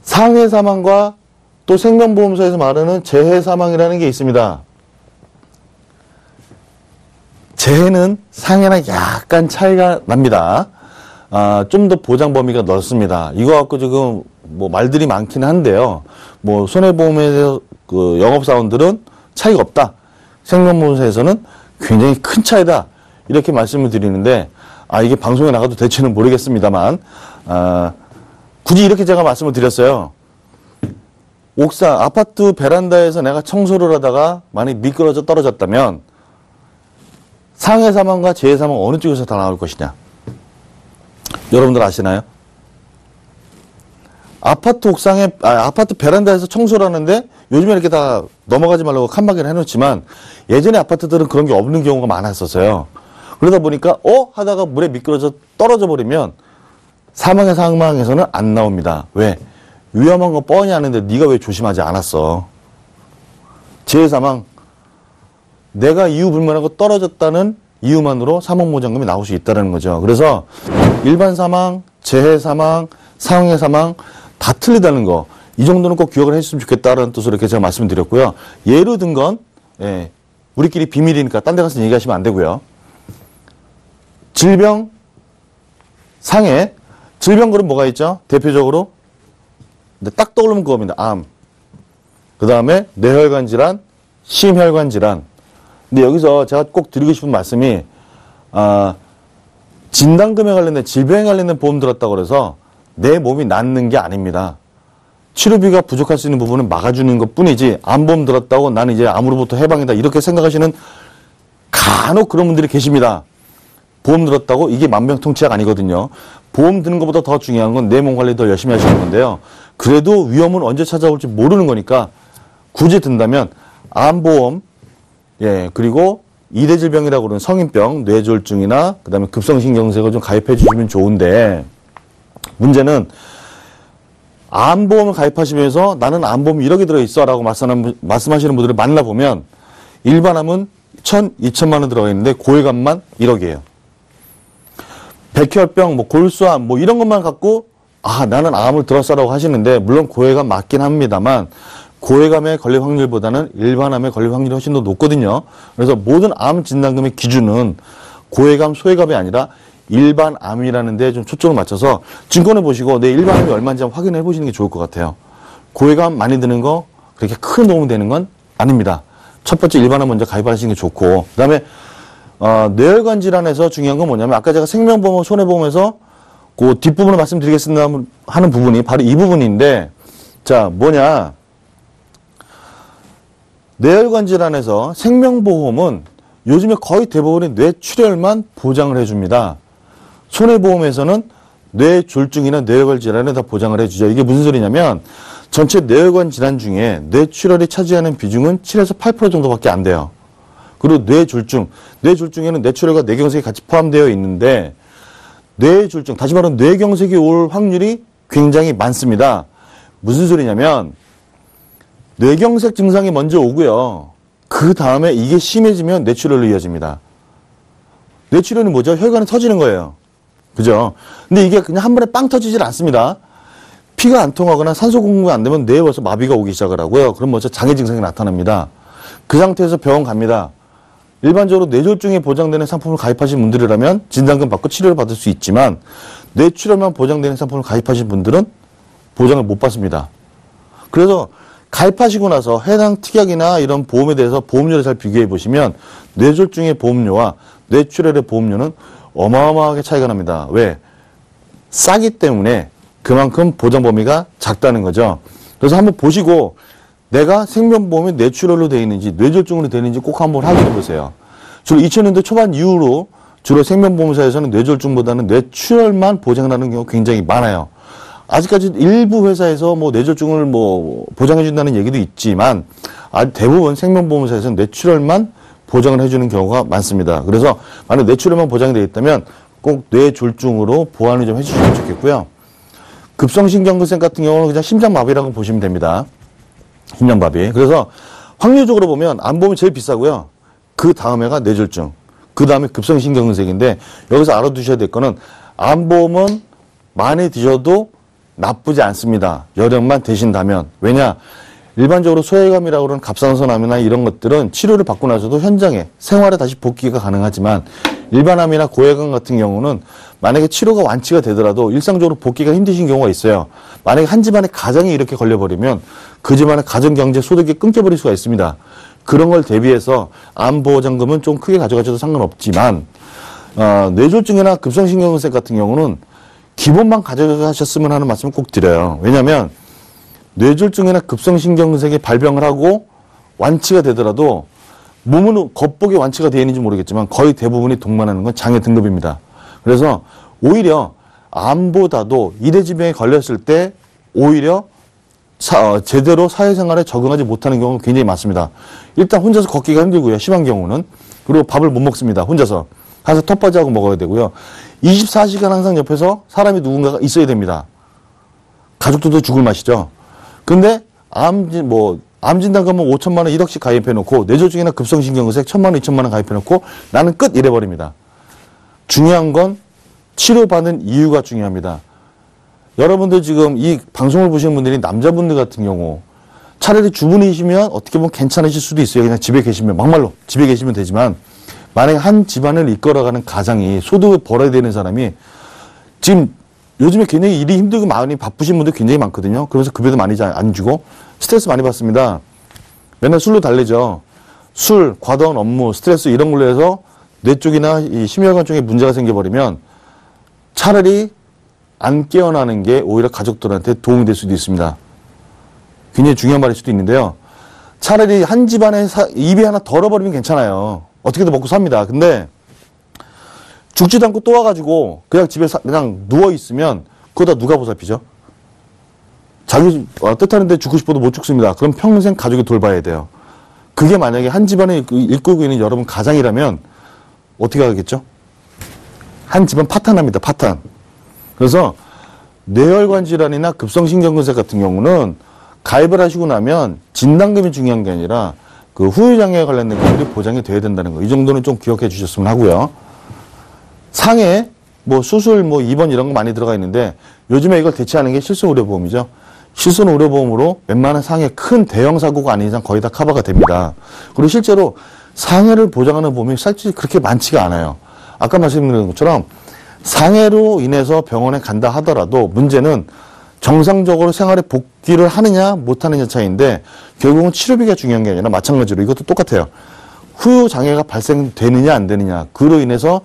상해 사망과 또 생명보험사에서 말하는 재해 사망이라는 게 있습니다. 재해는 상해랑 약간 차이가 납니다. 좀 더 보장 범위가 넓습니다. 이거 갖고 지금 뭐 말들이 많긴 한데요. 뭐 손해보험에서 그 영업사원들은 차이가 없다. 생명보험사에서는 굉장히 큰 차이다. 이렇게 말씀을 드리는데 이게 방송에 나가도 될지는 모르겠습니다만 굳이 이렇게 제가 말씀을 드렸어요. 옥상, 아파트 베란다에서 내가 청소를 하다가 만약에 미끄러져 떨어졌다면 상해 사망과 재해 사망 어느 쪽에서 더 나올 것이냐? 여러분들 아시나요? 아파트 옥상에, 아파트 베란다에서 청소를 하는데 요즘에 이렇게 다 넘어가지 말라고 칸막이를 해놓지만 예전에 아파트들은 그런 게 없는 경우가 많았었어요. 그러다 보니까 하다가 물에 미끄러져 떨어져 버리면 사망의 사망에서는 안 나옵니다. 왜? 위험한 거 뻔히 아는데 네가 왜 조심하지 않았어? 재해 사망, 내가 이유 불문하고 떨어졌다는 이유만으로 사망보장금이 나올 수 있다는 거죠. 그래서 일반 사망, 재해 사망, 상해 사망 다 틀리다는 거, 이 정도는 꼭 기억을 해주시면 좋겠다는 뜻으로 이렇게 제가 말씀을 드렸고요. 예로 든 건 우리끼리 비밀이니까 딴 데 가서 얘기하시면 안 되고요. 질병, 상해, 질병 그럼 뭐가 있죠? 대표적으로 근데 딱 떠오르면 그겁니다. 암. 그 다음에 뇌혈관 질환, 심혈관 질환. 근데 여기서 제가 꼭 드리고 싶은 말씀이 진단금에 관련된 질병에 관련된 보험 들었다고 그래서 내 몸이 낫는 게 아닙니다. 치료비가 부족할 수 있는 부분은 막아주는 것 뿐이지 암보험 들었다고 나는 이제 암으로부터 해방이다 이렇게 생각하시는 간혹 그런 분들이 계십니다. 보험 들었다고 이게 만병통치약 아니거든요. 보험 드는 것보다 더 중요한 건 내 몸 관리 더 열심히 하시는 건데요. 그래도 위험은 언제 찾아올지 모르는 거니까 굳이 든다면 암보험, 예, 그리고 2대 질병이라고 그러는 성인병, 뇌졸중이나 그다음에 급성신경색을 좀 가입해 주시면 좋은데 문제는 암보험을 가입하시면서 나는 암보험이 1억이 들어있어 라고 말씀하시는 분들을 만나보면 일반암은 1,000, 2천만 원 들어가 있는데 고액암만 1억이에요. 백혈병, 뭐 골수암 뭐 이런 것만 갖고 아 나는 암을 들었어라고 하시는데 물론 고액암 맞긴 합니다만 고액암에 걸릴 확률보다는 일반암에 걸릴 확률이 훨씬 더 높거든요. 그래서 모든 암 진단금의 기준은 고액암, 소액암이 아니라 일반암이라는 데 좀 초점을 맞춰서 증권을 보시고 내 일반암이 얼마인지 한번 확인해 보시는 게 좋을 것 같아요. 고액암 많이 드는 거 그렇게 큰 도움이 되는 건 아닙니다. 첫 번째 일반암 먼저 가입하시는 게 좋고 그 다음에 뇌혈관 질환에서 중요한 건 뭐냐면 아까 제가 생명보험, 손해보험에서 그 뒷부분을 말씀드리겠습니다 하는 부분이 바로 이 부분인데 자 뭐냐 뇌혈관 질환에서 생명보험은 요즘에 거의 대부분의 뇌출혈만 보장을 해줍니다. 손해보험에서는 뇌졸중이나 뇌혈관 질환을 다 보장을 해주죠. 이게 무슨 소리냐면 전체 뇌혈관 질환 중에 뇌출혈이 차지하는 비중은 7에서 8% 정도밖에 안 돼요. 그리고 뇌졸중에는 뇌출혈과 뇌경색이 같이 포함되어 있는데 뇌졸중, 다시 말하면 뇌경색이 올 확률이 굉장히 많습니다. 무슨 소리냐면 뇌경색 증상이 먼저 오고요. 그 다음에 이게 심해지면 뇌출혈로 이어집니다. 뇌출혈이 뭐죠? 혈관이 터지는 거예요. 그죠? 근데 이게 그냥 한 번에 빵 터지질 않습니다. 피가 안 통하거나 산소 공급이 안 되면 뇌에 벌써 마비가 오기 시작을 하고요. 그럼 먼저 장애 증상이 나타납니다. 그 상태에서 병원 갑니다. 일반적으로 뇌졸중에 보장되는 상품을 가입하신 분들이라면 진단금 받고 치료를 받을 수 있지만 뇌출혈만 보장되는 상품을 가입하신 분들은 보장을 못 받습니다. 그래서 가입하시고 나서 해당 특약이나 이런 보험에 대해서 보험료를 잘 비교해 보시면 뇌졸중의 보험료와 뇌출혈의 보험료는 어마어마하게 차이가 납니다. 왜? 싸기 때문에 그만큼 보장 범위가 작다는 거죠. 그래서 한번 보시고 내가 생명보험이 뇌출혈로 되어 있는지 뇌졸중으로 되어 있는지 꼭 한번 확인해 보세요. 주로 2000년대 초반 이후로 주로 생명보험사에서는 뇌졸중보다는 뇌출혈만 보장을 하는 경우가 굉장히 많아요. 아직까지 일부 회사에서 뭐 뇌졸중을 뭐 보장해 준다는 얘기도 있지만 대부분 생명보험사에서는 뇌출혈만 보장을 해주는 경우가 많습니다. 그래서 만약 뇌출혈만 보장이 되어 있다면 꼭 뇌졸중으로 보완을 좀 해주시면 좋겠고요. 급성신경근색 같은 경우는 그냥 심장마비라고 보시면 됩니다. 심장마비. 그래서 확률적으로 보면 암보험이 제일 비싸고요. 그 다음에가 뇌졸중. 그 다음에 급성신경근색인데 여기서 알아두셔야 될 거는 암보험은 많이 드셔도 나쁘지 않습니다. 여력만 되신다면. 왜냐? 일반적으로 소외감이라고 하는 갑상선암이나 이런 것들은 치료를 받고 나서도 현장에 생활에 다시 복귀가 가능하지만 일반암이나 고혈관 같은 경우는 만약에 치료가 완치가 되더라도 일상적으로 복귀가 힘드신 경우가 있어요. 만약에 한 집안의 가정이 이렇게 걸려버리면 그 집안의 가정경제 소득이 끊겨버릴 수가 있습니다. 그런 걸 대비해서 암보장금은 좀 크게 가져가셔도 상관없지만 뇌졸중이나 급성신경근색 같은 경우는 기본만 가져가셨으면 하는 말씀을 꼭 드려요. 왜냐하면 뇌졸중이나 급성신경근색이 발병을 하고 완치가 되더라도 몸은 겉보기 완치가 되어 있는지 모르겠지만 거의 대부분이 동반하는 건 장애 등급입니다. 그래서 오히려 암보다도 이대질병에 걸렸을 때 오히려 제대로 사회생활에 적응하지 못하는 경우가 굉장히 많습니다. 일단 혼자서 걷기가 힘들고요. 심한 경우는. 그리고 밥을 못 먹습니다. 혼자서. 가서 텃밭하고 먹어야 되고요. 24시간 항상 옆에서 사람이 누군가가 있어야 됩니다. 가족들도 죽을 맛이죠. 근데 암 진단금은 5천만 원, 1억씩 가입해 놓고 뇌졸중이나 급성신경근색 1,000만 원, 2천만 원 가입해 놓고 나는 끝 이래 버립니다. 중요한 건 치료받는 이유가 중요합니다. 여러분들 지금 이 방송을 보시는 분들이 남자분들 같은 경우 차라리 주부이시면 어떻게 보면 괜찮으실 수도 있어요. 그냥 집에 계시면 막말로 집에 계시면 되지만 만약에 한 집안을 이끌어가는 가장이 소득을 벌어야 되는 사람이 지금 요즘에 굉장히 일이 힘들고 많이 바쁘신 분들 굉장히 많거든요. 그러면서 급여도 많이 안 주고 스트레스 많이 받습니다. 맨날 술로 달래죠. 술, 과도한 업무, 스트레스 이런 걸로 해서 뇌 쪽이나 이 심혈관 쪽에 문제가 생겨버리면 차라리 안 깨어나는 게 오히려 가족들한테 도움이 될 수도 있습니다. 굉장히 중요한 말일 수도 있는데요. 차라리 한 집안에 입이 하나 덜어버리면 괜찮아요. 어떻게든 먹고 삽니다. 근데 죽지도 않고 또 와가지고 그냥 집에 그냥 누워있으면 그거 다 누가 보살피죠? 자기 뜻하는데 죽고 싶어도 못 죽습니다. 그럼 평생 가족이 돌봐야 돼요. 그게 만약에 한 집안을 이끌고 있는 여러분 가장이라면 어떻게 하겠죠? 한 집안 파탄납니다. 파탄. 그래서 뇌혈관 질환이나 급성신경근색 같은 경우는 가입을 하시고 나면 진단금이 중요한 게 아니라 그 후유장애에 관련된 것들이 보장이 돼야 된다는 거. 이 정도는 좀 기억해 주셨으면 하고요. 상해, 뭐 수술, 뭐 입원 이런 거 많이 들어가 있는데 요즘에 이걸 대체하는 게 실손의료보험이죠. 실손의료보험으로 웬만한 상해 큰 대형 사고가 아닌 이상 거의 다 커버가 됩니다. 그리고 실제로 상해를 보장하는 보험이 사실 그렇게 많지가 않아요. 아까 말씀드린 것처럼 상해로 인해서 병원에 간다 하더라도 문제는 정상적으로 생활에 복귀를 하느냐 못하느냐 차이인데 결국은 치료비가 중요한 게 아니라 마찬가지로 이것도 똑같아요. 후유 장애가 발생되느냐 안 되느냐, 그로 인해서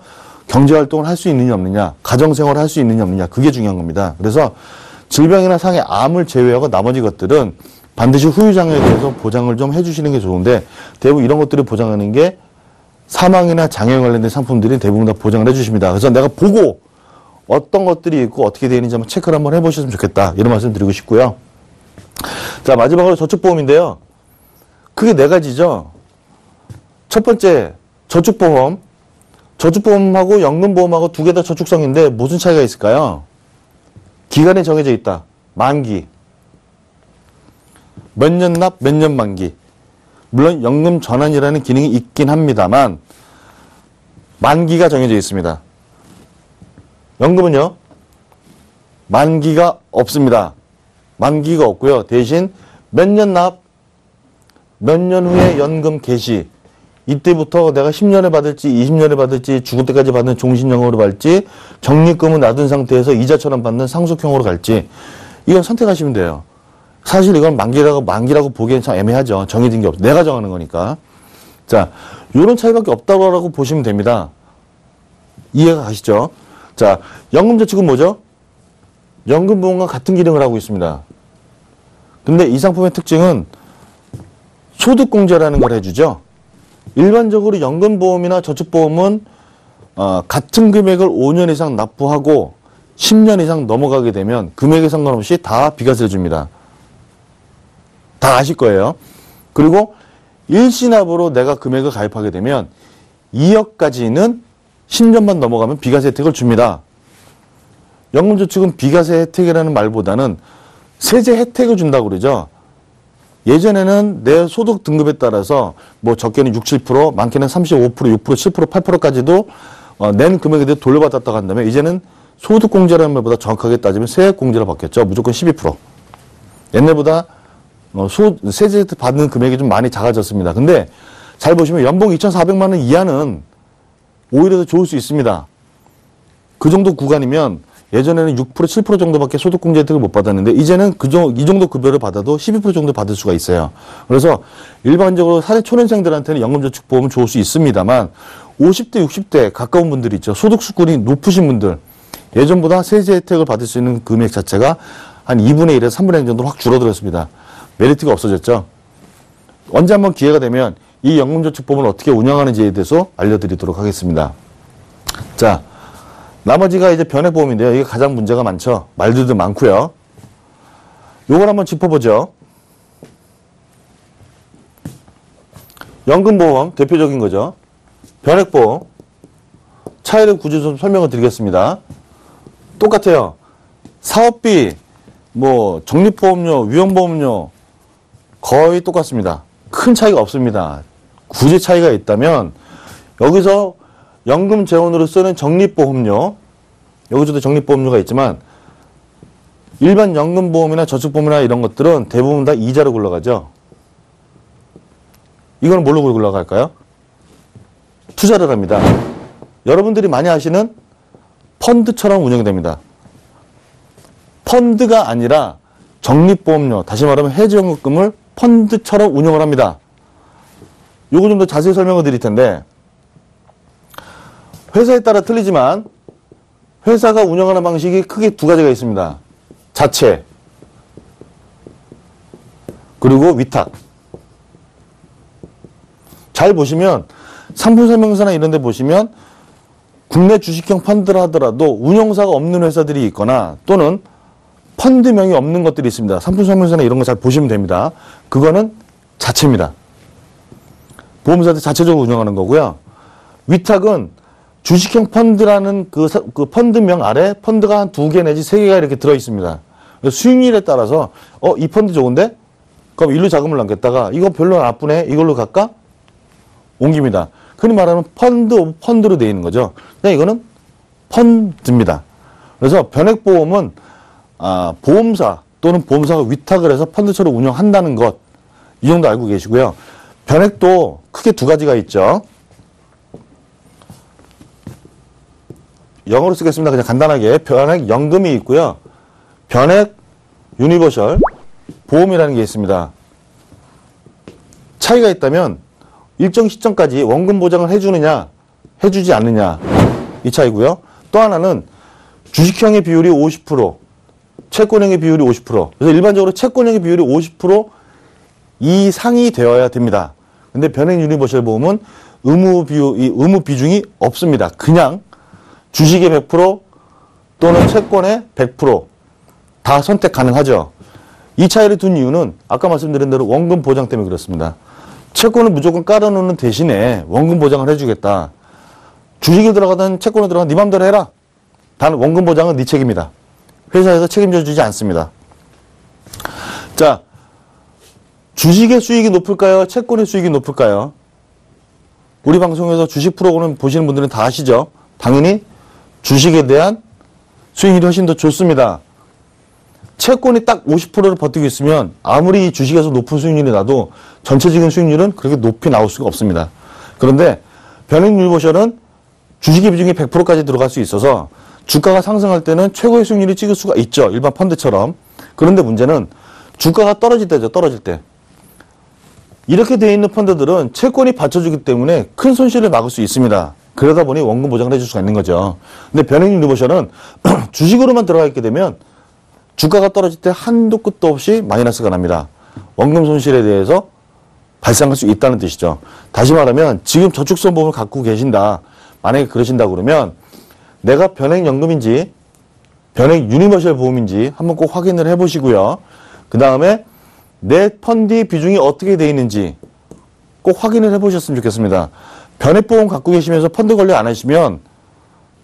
경제활동을 할 수 있느냐 없느냐, 가정생활을 할 수 있느냐 없느냐, 그게 중요한 겁니다. 그래서 질병이나 상해, 암을 제외하고 나머지 것들은 반드시 후유장애에 대해서 보장을 좀 해주시는 게 좋은데 대부분 이런 것들을 보장하는 게 사망이나 장애에 관련된 상품들이 대부분 다 보장을 해주십니다. 그래서 내가 보고 어떤 것들이 있고 어떻게 되어 있는지 한번 체크를 한번 해보셨으면 좋겠다, 이런 말씀 드리고 싶고요. 자, 마지막으로 저축보험인데요. 크게 네 가지죠. 첫 번째, 저축보험. 저축보험하고 연금보험하고 두 개 다 저축성인데 무슨 차이가 있을까요? 기간이 정해져 있다. 만기. 몇 년 납, 몇 년 만기. 물론 연금 전환이라는 기능이 있긴 합니다만 만기가 정해져 있습니다. 연금은요, 만기가 없습니다. 만기가 없고요. 대신 몇 년 납, 몇 년 후에 연금 개시. 이때부터 내가 10년에 받을지 20년에 받을지 죽을 때까지 받는 종신연금으로 받을지 적립금은 놔둔 상태에서 이자처럼 받는 상속형으로 갈지 이건 선택하시면 돼요. 사실 이건 만기라고 보기엔 참 애매하죠. 정해진 게 없어. 내가 정하는 거니까. 자, 요런 차이밖에 없다고 보시면 됩니다. 이해가 가시죠? 자, 연금저축은 뭐죠? 연금보험과 같은 기능을 하고 있습니다. 근데 이 상품의 특징은 소득공제라는 걸 해주죠. 일반적으로 연금보험이나 저축보험은 같은 금액을 5년 이상 납부하고 10년 이상 넘어가게 되면 금액에 상관없이 다 비과세를 줍니다. 다 아실 거예요. 그리고 일시납으로 내가 금액을 가입하게 되면 2억까지는 10년만 넘어가면 비과세 혜택을 줍니다. 연금저축은 비과세 혜택이라는 말보다는 세제 혜택을 준다고 그러죠. 예전에는 내 소득 등급에 따라서 뭐 적게는 6, 7%, 많게는 35%, 6%, 7%, 8%까지도 낸 금액에 대해 돌려받았다고 한다면 이제는 소득공제라는 말보다 정확하게 따지면 세액공제로 바뀌었죠. 무조건 12%. 옛날보다 세제 받는 금액이 좀 많이 작아졌습니다. 근데 잘 보시면 연봉 2,400만 원 이하는 오히려 더 좋을 수 있습니다. 그 정도 구간이면 예전에는 6%, 7% 정도밖에 소득공제 혜택을 못 받았는데 이제는 이 정도 급여를 받아도 12% 정도 받을 수가 있어요. 그래서 일반적으로 사회 초년생들한테는 연금저축보험은 좋을 수 있습니다만 50대, 60대 가까운 분들이 있죠. 소득 수준이 높으신 분들, 예전보다 세제 혜택을 받을 수 있는 금액 자체가 한 2분의 1에서 3분의 1 정도로 확 줄어들었습니다. 메리트가 없어졌죠. 언제 한번 기회가 되면 이 연금저축보험을 어떻게 운영하는지에 대해서 알려드리도록 하겠습니다. 자, 나머지가 이제 변액보험인데요. 이게 가장 문제가 많죠. 말들도 많고요. 요걸 한번 짚어보죠. 연금보험 대표적인 거죠. 변액보험 차이를 굳이 좀 설명을 드리겠습니다. 똑같아요. 사업비, 뭐 적립보험료, 위험보험료 거의 똑같습니다. 큰 차이가 없습니다. 굳이 차이가 있다면 여기서 연금 재원으로 쓰는 적립보험료, 여기서도 적립보험료가 있지만 일반 연금보험이나 저축보험이나 이런 것들은 대부분 다 이자로 굴러가죠. 이거는 뭘로 굴러갈까요? 투자를 합니다. 여러분들이 많이 아시는 펀드처럼 운영이 됩니다. 펀드가 아니라 적립보험료, 다시 말하면 해지연금을 펀드처럼 운영을 합니다. 요거 좀 더 자세히 설명을 드릴 텐데 회사에 따라 틀리지만 회사가 운영하는 방식이 크게 두 가지가 있습니다. 자체 그리고 위탁. 잘 보시면 상품설명서나 이런 데 보시면 국내 주식형 펀드를 하더라도 운영사가 없는 회사들이 있거나 또는 펀드명이 없는 것들이 있습니다. 상품설명서나 이런 거 잘 보시면 됩니다. 그거는 자체입니다. 보험사들 자체적으로 운영하는 거고요. 위탁은 주식형 펀드라는 그 펀드명 아래 펀드가 한 2개 내지 3개가 이렇게 들어 있습니다. 수익률에 따라서 이 펀드 좋은데? 그럼 일로 자금을 남겼다가 이거 별로 나쁘네? 이걸로 갈까? 옮깁니다. 흔히 말하는 펀드로 되어 있는 거죠. 그냥 이거는 펀드입니다. 그래서 변액보험은 보험사 또는 보험사가 위탁을 해서 펀드처럼 운영한다는 것, 이 정도 알고 계시고요. 변액도 크게 2가지가 있죠. 영어로 쓰겠습니다. 그냥 간단하게 변액 연금이 있고요. 변액 유니버셜 보험이라는 게 있습니다. 차이가 있다면 일정 시점까지 원금 보장을 해주느냐 해주지 않느냐 이 차이고요. 또 하나는 주식형의 비율이 50%, 채권형의 비율이 50%. 그래서 일반적으로 채권형의 비율이 50% 이상이 되어야 됩니다. 근데 변액 유니버셜 보험은 의무 비중이 없습니다. 그냥 주식의 100% 또는 채권의 100% 다 선택 가능하죠. 이 차이를 둔 이유는 아까 말씀드린 대로 원금 보장 때문에 그렇습니다. 채권을 무조건 깔아놓는 대신에 원금 보장을 해주겠다. 주식에 들어가든 채권에 들어가든 네 맘대로 해라. 단 원금 보장은 네 책임이다. 회사에서 책임져 주지 않습니다. 자, 주식의 수익이 높을까요? 채권의 수익이 높을까요? 우리 방송에서 주식 프로그램 보시는 분들은 다 아시죠? 당연히 주식에 대한 수익률이 훨씬 더 좋습니다. 채권이 딱 50%를 버티고 있으면 아무리 주식에서 높은 수익률이 나도 전체적인 수익률은 그렇게 높이 나올 수가 없습니다. 그런데 변액 유니버셜은 주식의 비중이 100%까지 들어갈 수 있어서 주가가 상승할 때는 최고의 수익률이 찍을 수가 있죠. 일반 펀드처럼. 그런데 문제는 주가가 떨어질 때죠. 떨어질 때. 이렇게 되어 있는 펀드들은 채권이 받쳐주기 때문에 큰 손실을 막을 수 있습니다. 그러다 보니 원금 보장을 해줄 수가 있는 거죠. 근데 변액 유니버셜은 주식으로만 들어가 있게 되면 주가가 떨어질 때 한도 끝도 없이 마이너스가 납니다. 원금 손실에 대해서 발생할 수 있다는 뜻이죠. 다시 말하면 지금 저축성 보험을 갖고 계신다. 만약에 그러신다 그러면 내가 변액연금인지 변액 유니버셜 보험인지 한번 꼭 확인을 해보시고요. 그 다음에 내 펀드의 비중이 어떻게 되어 있는지 꼭 확인을 해보셨으면 좋겠습니다. 변액보험 갖고 계시면서 펀드 관리 안 하시면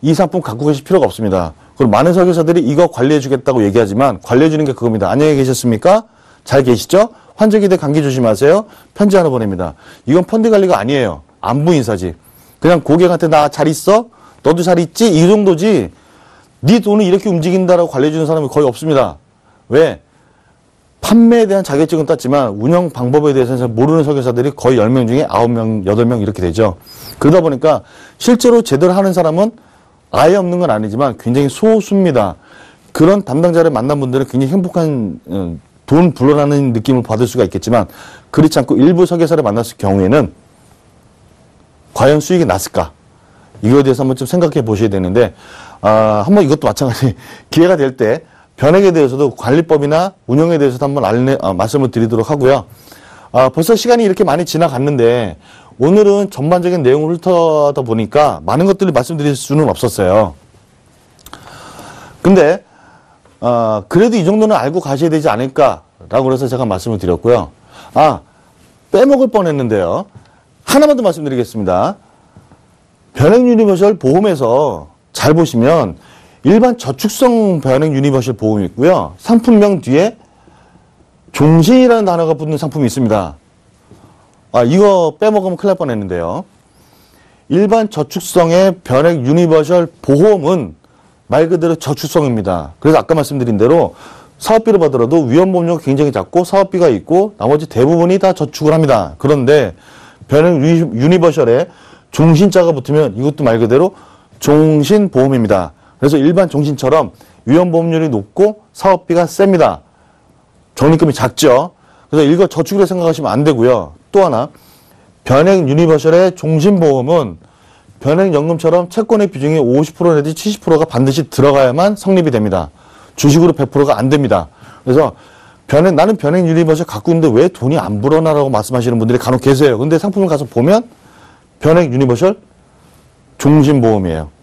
이 상품 갖고 계실 필요가 없습니다. 그리고 많은 설계사들이 이거 관리해 주겠다고 얘기하지만 관리해 주는 게 그겁니다. 안녕히 계셨습니까? 잘 계시죠? 환절기대 감기 조심하세요. 편지 하나 보냅니다. 이건 펀드 관리가 아니에요. 안부 인사지. 그냥 고객한테 나 잘 있어? 너도 잘 있지? 이 정도지. 네 돈을 이렇게 움직인다라고 관리해 주는 사람이 거의 없습니다. 왜? 판매에 대한 자격증은 땄지만 운영 방법에 대해서는 잘 모르는 설계사들이 거의 10명 중에 9명, 8명 이렇게 되죠. 그러다 보니까 실제로 제대로 하는 사람은 아예 없는 건 아니지만 굉장히 소수입니다. 그런 담당자를 만난 분들은 굉장히 행복한 돈 불어나는 느낌을 받을 수가 있겠지만 그렇지 않고 일부 설계사를 만났을 경우에는 과연 수익이 났을까? 이거에 대해서 한번 좀 생각해 보셔야 되는데 한번 이것도 마찬가지 기회가 될 때 변액에 대해서도 관리법이나 운영에 대해서도 한번 말씀을 드리도록 하고요. 벌써 시간이 이렇게 많이 지나갔는데 오늘은 전반적인 내용을 훑어다 보니까 많은 것들을 말씀드릴 수는 없었어요. 근데 그래도 이 정도는 알고 가셔야 되지 않을까라고 해서 제가 말씀을 드렸고요. 빼먹을 뻔했는데요. 하나만 더 말씀드리겠습니다. 변액 유니버셜 보험에서 잘 보시면 일반 저축성 변액 유니버셜 보험이 있고요. 상품명 뒤에 종신이라는 단어가 붙는 상품이 있습니다. 이거 빼먹으면 큰일 날 뻔했는데요. 일반 저축성의 변액 유니버셜 보험은 말 그대로 저축성입니다. 그래서 아까 말씀드린 대로 사업비를 받더라도 위험보험료가 굉장히 작고 사업비가 있고 나머지 대부분이 다 저축을 합니다. 그런데 변액 유니버셜에 종신자가 붙으면 이것도 말 그대로 종신보험입니다. 그래서 일반 종신처럼 위험보험료이 높고 사업비가 셉니다. 적립금이 작죠. 그래서 이거 저축으로 생각하시면 안 되고요. 또 하나 변액 유니버셜의 종신보험은 변액연금처럼 채권의 비중이 50% 내지 70%가 반드시 들어가야만 성립이 됩니다. 주식으로 100%가 안 됩니다. 그래서 나는 변액 유니버셜 갖고 있는데 왜 돈이 안 불어나라고 말씀하시는 분들이 간혹 계세요. 근데 상품을 가서 보면 변액 유니버셜 종신보험이에요.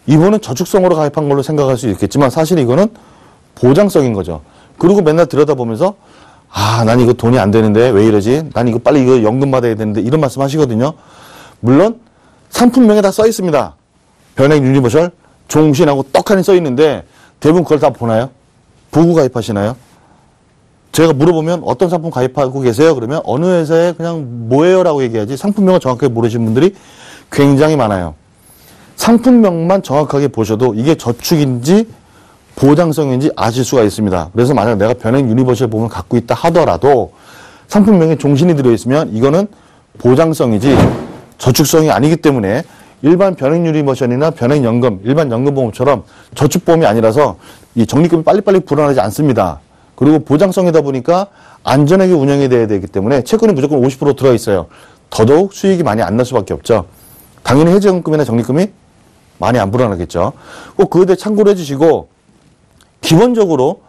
이분은 저축성으로 가입한 걸로 생각할 수 있겠지만 사실 이거는 보장성인 거죠. 그리고 맨날 들여다보면서 난 이거 돈이 안 되는데 왜 이러지? 난 이거 빨리 이거 연금 받아야 되는데 이런 말씀 하시거든요. 물론 상품명에 다 써 있습니다. 변액 유니버셜 종신하고 떡하니 써 있는데 대부분 그걸 다 보나요? 보고 가입하시나요? 제가 물어보면 어떤 상품 가입하고 계세요? 그러면 어느 회사에 그냥 뭐예요? 라고 얘기하지 상품명을 정확하게 모르시는 분들이 굉장히 많아요. 상품명만 정확하게 보셔도 이게 저축인지 보장성인지 아실 수가 있습니다. 그래서 만약 내가 변액 유니버셜 보험을 갖고 있다 하더라도 상품명에 종신이 들어있으면 이거는 보장성이지 저축성이 아니기 때문에 일반 변액 유니버셜이나 변액 연금, 일반 연금보험처럼 저축보험이 아니라서 이 적립금이 빨리빨리 불어나지 않습니다. 그리고 보장성이다 보니까 안전하게 운영이 돼야 되기 때문에 채권이 무조건 50% 들어 있어요. 더더욱 수익이 많이 안 날 수밖에 없죠. 당연히 해지연금이나 적립금이 많이 안 불어나겠죠. 꼭 그에 대해 참고를 해주시고 기본적으로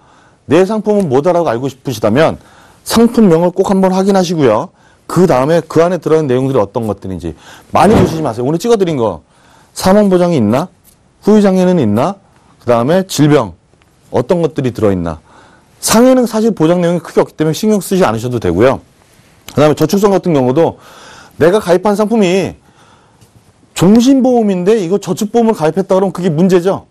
내 상품은 뭐다라고 알고 싶으시다면 상품명을 꼭 한번 확인하시고요. 그 다음에 그 안에 들어있는 내용들이 어떤 것들인지 많이 보시지 마세요. 오늘 찍어드린 거 사망보장이 있나? 후유장애는 있나? 그 다음에 질병 어떤 것들이 들어있나? 상해는 사실 보장 내용이 크게 없기 때문에 신경 쓰지 않으셔도 되고요. 그 다음에 저축성 같은 경우도 내가 가입한 상품이 종신보험인데 이거 저축보험을 가입했다 그러면 그게 문제죠.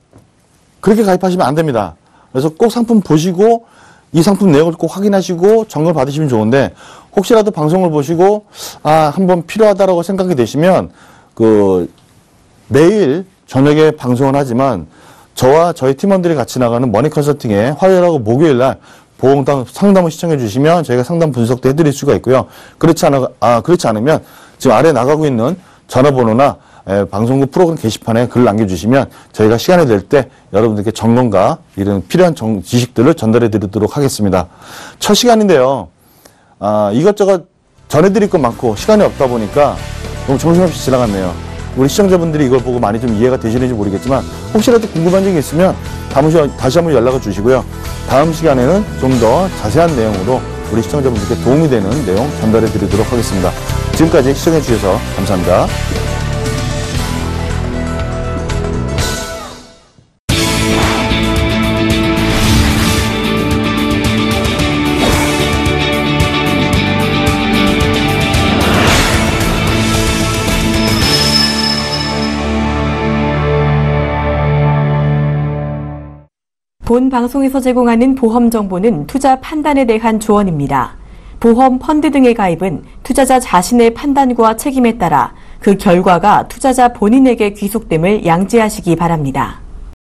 그렇게 가입하시면 안 됩니다. 그래서 꼭 상품 보시고 이 상품 내용을 꼭 확인하시고 점검을 받으시면 좋은데 혹시라도 방송을 보시고 한번 필요하다라고 생각이 되시면 매일 저녁에 방송을 하지만 저와 저희 팀원들이 같이 나가는 머니 컨설팅에 화요일하고 목요일 날 보험 상담을 시청해 주시면 저희가 상담 분석도 해드릴 수가 있고요. 그렇지 않으면 지금 아래 나가고 있는 전화번호나 방송국 프로그램 게시판에 글 남겨주시면 저희가 시간이 될 때 여러분들께 점검과 이런 필요한 지식들을 전달해 드리도록 하겠습니다. 첫 시간인데요. 이것저것 전해드릴 것 많고 시간이 없다 보니까 너무 정신없이 지나갔네요. 우리 시청자분들이 이걸 보고 많이 좀 이해가 되시는지 모르겠지만 혹시라도 궁금한 점이 있으면 다시 한번 연락을 주시고요. 다음 시간에는 좀 더 자세한 내용으로 우리 시청자분들께 도움이 되는 내용 전달해 드리도록 하겠습니다. 지금까지 시청해 주셔서 감사합니다. 본 방송에서 제공하는 보험 정보는 투자 판단에 대한 조언입니다. 보험, 펀드 등의 가입은 투자자 자신의 판단과 책임에 따라 그 결과가 투자자 본인에게 귀속됨을 양지하시기 바랍니다.